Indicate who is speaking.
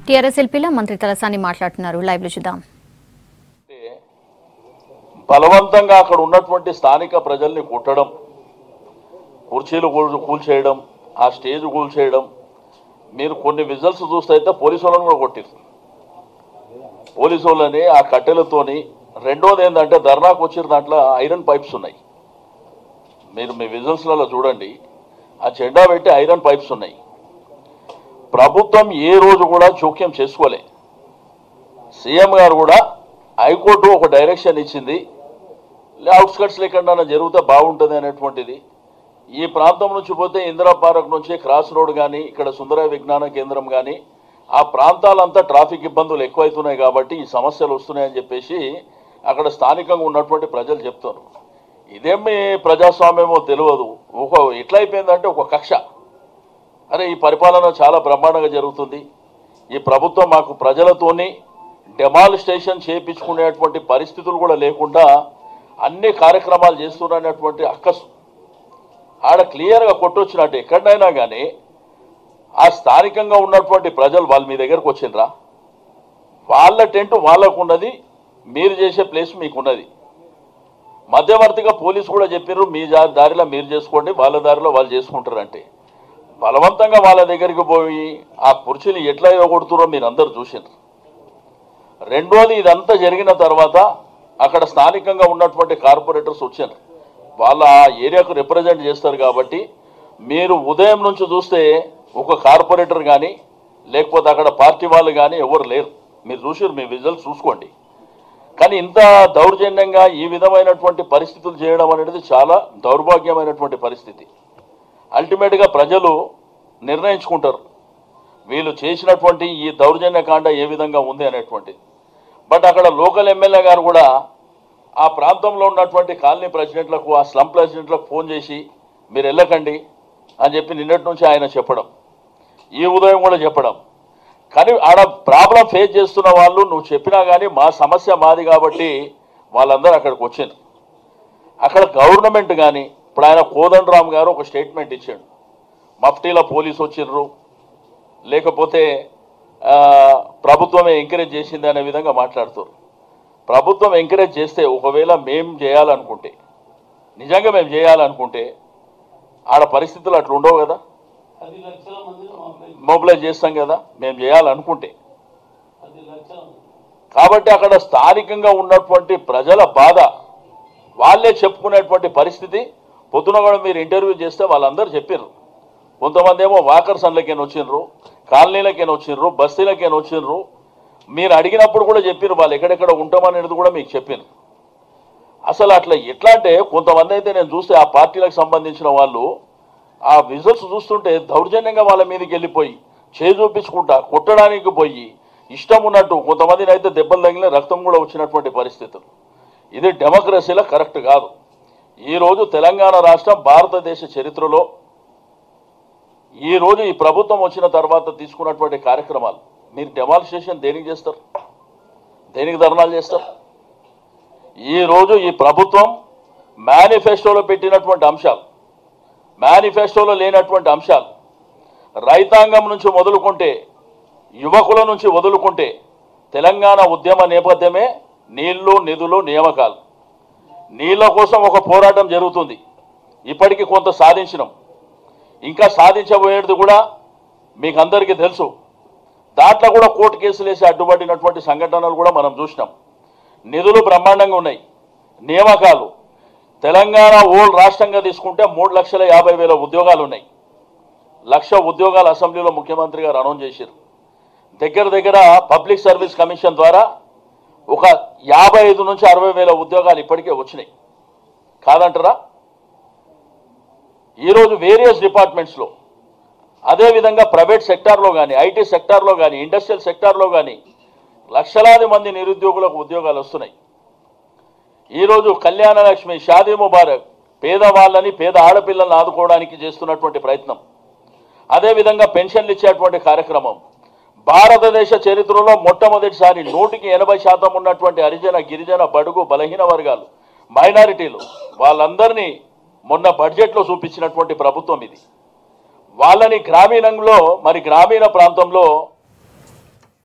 Speaker 1: TRS ఎల్పీలో మంత్రి తలసాని మాట్లాడుతున్నారు. Live లో చూద్దాం.
Speaker 2: బలవంతంగా అక్కడ ఉన్నటువంటి స్థానిక ప్రజల్ని కొట్టడం, కుర్చీలు కూల్చేయడం, ఆ స్టేజ్ కూల్చేయడం, మీరు కొన్ని విజువల్స్ చూస్తే అయితే పోలీసు వాళ్ళని కూడా కొట్టారు. పోలీసు వాళ్ళని ఆ కట్టెలతోని. రెండోది ఏంటంటే ధర్నాకు వచ్చిన దాంట్లో ఐరన్ పైప్స్ ఉన్నాయి. మీరు మీ విజువల్స్లలో చూడండి, ఆ జెండా పెట్టి ఐరన్ పైప్స్ ఉన్నాయి. ప్రభుత్వం ఏ రోజు కూడా జోక్యం చేసుకోలే. సీఎం గారు కూడా హైకోర్టు ఒక డైరెక్షన్ ఇచ్చింది, అవుట్స్కట్స్ లేకుండా జరిగితే బాగుంటుంది అనేటువంటిది. ఈ ప్రాంతం నుంచి పోతే ఇందిరా పార్క్ నుంచి క్రాస్ రోడ్ కానీ, ఇక్కడ సుందర విజ్ఞాన కేంద్రం కానీ, ఆ ప్రాంతాలంతా ట్రాఫిక్ ఇబ్బందులు ఎక్కువైతున్నాయి కాబట్టి ఈ సమస్యలు వస్తున్నాయని చెప్పేసి అక్కడ స్థానికంగా ఉన్నటువంటి ప్రజలు చెప్తారు. ఇదేమి ప్రజాస్వామ్యమో తెలియదు. ఎట్లా అయిపోయిందంటే ఒక కక్ష. అరే ఈ పరిపాలన చాలా బ్రహ్మాండంగా జరుగుతుంది, ఈ ప్రభుత్వం మాకు ప్రజలతోని డెమాలిస్టేషన్ చేయించుకునేటువంటి పరిస్థితులు కూడా లేకుండా అన్ని కార్యక్రమాలు చేస్తున్నటువంటి అక్కసు ఆడ క్లియర్గా కొట్టొచ్చినట్టు. ఎక్కడైనా కానీ ఆ స్థానికంగా ఉన్నటువంటి ప్రజలు వాళ్ళు మీ దగ్గరకు వచ్చిండ్రా? వాళ్ళ టెంట్ వాళ్ళకు ఉన్నది, మీరు చేసే ప్లేస్ మీకున్నది. మధ్యవర్తిగా పోలీసు కూడా చెప్పారు, మీ దారిలో మీరు చేసుకోండి, వాళ్ళ దారిలో వాళ్ళు చేసుకుంటారంటే బలవంతంగా వాళ్ళ దగ్గరికి పోయి ఆ కుర్చీని ఎట్లా కొడుతురో మీరు అందరూ చూసిండ్రు. రెండోది, ఇదంతా జరిగిన తర్వాత అక్కడ స్థానికంగా ఉన్నటువంటి కార్పొరేటర్స్ వచ్చారు. వాళ్ళ ఆ ఏరియాకు రిప్రజెంట్ చేస్తారు కాబట్టి మీరు ఉదయం నుంచి చూస్తే ఒక కార్పొరేటర్ కానీ లేకపోతే అక్కడ పార్టీ వాళ్ళు కానీ ఎవరు లేరు. మీరు చూసారు, మీ విజువల్స్ చూసుకోండి. కానీ ఇంత దౌర్జన్యంగా ఈ విధమైనటువంటి పరిస్థితులు చేయడం అనేది చాలా దౌర్భాగ్యమైనటువంటి పరిస్థితి. అల్టిమేట్గా ప్రజలు నిర్ణయించుకుంటారు వీళ్ళు చేసినటువంటి ఈ దౌర్జన్యకాండ ఏ విధంగా ఉంది అనేటువంటిది. బట్ అక్కడ లోకల్ ఎమ్మెల్యే గారు కూడా ఆ ప్రాంతంలో ఉన్నటువంటి కాలనీ ప్రెసిడెంట్లకు, ఆ స్లమ్ ప్రెసిడెంట్లకు ఫోన్ చేసి మీరు వెళ్ళకండి అని చెప్పి నిన్నటి నుంచి ఆయన చెప్పడం, ఈ ఉదయం కూడా చెప్పడం. కానీ ఆడ ప్రాబ్లం ఫేస్ చేస్తున్న వాళ్ళు నువ్వు చెప్పినా కానీ మా సమస్య మాది కాబట్టి వాళ్ళందరూ అక్కడికి వచ్చారు. అక్కడ గవర్నమెంట్ కానీ ఇప్పుడు ఆయన కోదండరామ్ గారు ఒక స్టేట్మెంట్ ఇచ్చాడు, మఫ్టీలో పోలీసు వచ్చిర్రు లేకపోతే ప్రభుత్వమే ఎంకరేజ్ చేసింది అనే విధంగా మాట్లాడుతారు. ప్రభుత్వం ఎంకరేజ్ చేస్తే ఒకవేళ మేము చేయాలనుకుంటే, నిజంగా మేము చేయాలనుకుంటే ఆడ పరిస్థితులు అట్లా ఉండవు కదా. మొబిలైజ్ చేస్తాం కదా మేము చేయాలనుకుంటే. కాబట్టి అక్కడ స్థానికంగా ఉన్నటువంటి ప్రజల బాధ వాళ్ళే చెప్పుకునేటువంటి పరిస్థితి. పొద్దున కూడా మీరు ఇంటర్వ్యూ చేస్తే వాళ్ళందరూ చెప్పారు. కొంతమంది ఏమో వాకర్స్ అండ్లకైనా వచ్చిండ్రు, కాలనీలకైనా వచ్చిండ్రు, బస్తీలకైనా వచ్చిండ్రు. మీరు అడిగినప్పుడు కూడా చెప్పారు వాళ్ళు ఎక్కడెక్కడ ఉంటామనేది కూడా మీకు చెప్పాను. అసలు అట్లా ఎట్లా అంటే కొంతమంది అయితే నేను చూస్తే ఆ పార్టీలకు సంబంధించిన వాళ్ళు ఆ విజువల్స్ చూస్తుంటే దౌర్జన్యంగా వాళ్ళ మీదకి వెళ్ళిపోయి చేయి చూపించుకుంటా కొట్టడానికి పోయి ఇష్టం ఉన్నట్టు కొంతమందిని అయితే దెబ్బలు తగిలిన రక్తం కూడా వచ్చినటువంటి పరిస్థితులు. ఇది డెమోక్రసీలో కరెక్ట్ కాదు. ఈరోజు తెలంగాణ రాష్ట్రం భారతదేశ చరిత్రలో ఈరోజు ఈ ప్రభుత్వం వచ్చిన తర్వాత తీసుకున్నటువంటి కార్యక్రమాలు, మీరు డెమాలిస్టేషన్ దేనికి చేస్తారు, దేనికి ధర్నాలు చేస్తారు? ఈరోజు ఈ ప్రభుత్వం మేనిఫెస్టోలో పెట్టినటువంటి అంశాలు, మేనిఫెస్టోలో లేనటువంటి అంశాలు, రైతాంగం నుంచి మొదలుకుంటే యువకుల నుంచి వదులుకుంటే తెలంగాణ ఉద్యమ నేపథ్యమే నీళ్లు, నిధులు, నియామకాలు. నీళ్ల కోసం ఒక పోరాటం జరుగుతుంది, ఇప్పటికీ కొంత సాధించినాం, ఇంకా సాధించబోయేది కూడా మీకు అందరికీ తెలుసు. దాంట్లో కూడా కోర్టు కేసులు వేసి అడ్డుపడినటువంటి సంఘటనలు కూడా మనం చూసినాం. నిధులు బ్రహ్మాండంగా ఉన్నాయి, నియామకాలు తెలంగాణ ఓల్డ్ రాష్ట్రంగా తీసుకుంటే 3,50,000 ఉద్యోగాలు ఉన్నాయి. 1,00,000 ఉద్యోగాలు అసెంబ్లీలో ముఖ్యమంత్రి గారు అనౌన్స్ చేశారు. దగ్గర పబ్లిక్ సర్వీస్ కమిషన్ ద్వారా ఒక 55 నుంచి 60,000 ఉద్యోగాలు ఇప్పటికే వచ్చినాయి. కాదంటారా? ఈరోజు వేరియస్ డిపార్ట్మెంట్స్లో, అదేవిధంగా ప్రైవేట్ సెక్టార్లో కానీ, ఐటీ సెక్టార్లో కానీ, ఇండస్ట్రియల్ సెక్టార్లో కానీ లక్షలాది మంది నిరుద్యోగులకు ఉద్యోగాలు వస్తున్నాయి. ఈరోజు కళ్యాణ లక్ష్మి, షాదీ ముబారక్ పేదవాళ్ళని, పేద ఆడపిల్లలను ఆదుకోవడానికి చేస్తున్నటువంటి ప్రయత్నం, అదేవిధంగా పెన్షన్లు ఇచ్చేటువంటి కార్యక్రమం, భారతదేశ చరిత్రలో మొట్టమొదటిసారి 100% ఉన్నటువంటి హరిజన, గిరిజన, బడుగు, బలహీన వర్గాలు, మైనారిటీలు వాళ్ళందరినీ మొన్న బడ్జెట్లో చూపించినటువంటి ప్రభుత్వం ఇది. వాళ్ళని గ్రామీణంలో, మరి గ్రామీణ ప్రాంతంలో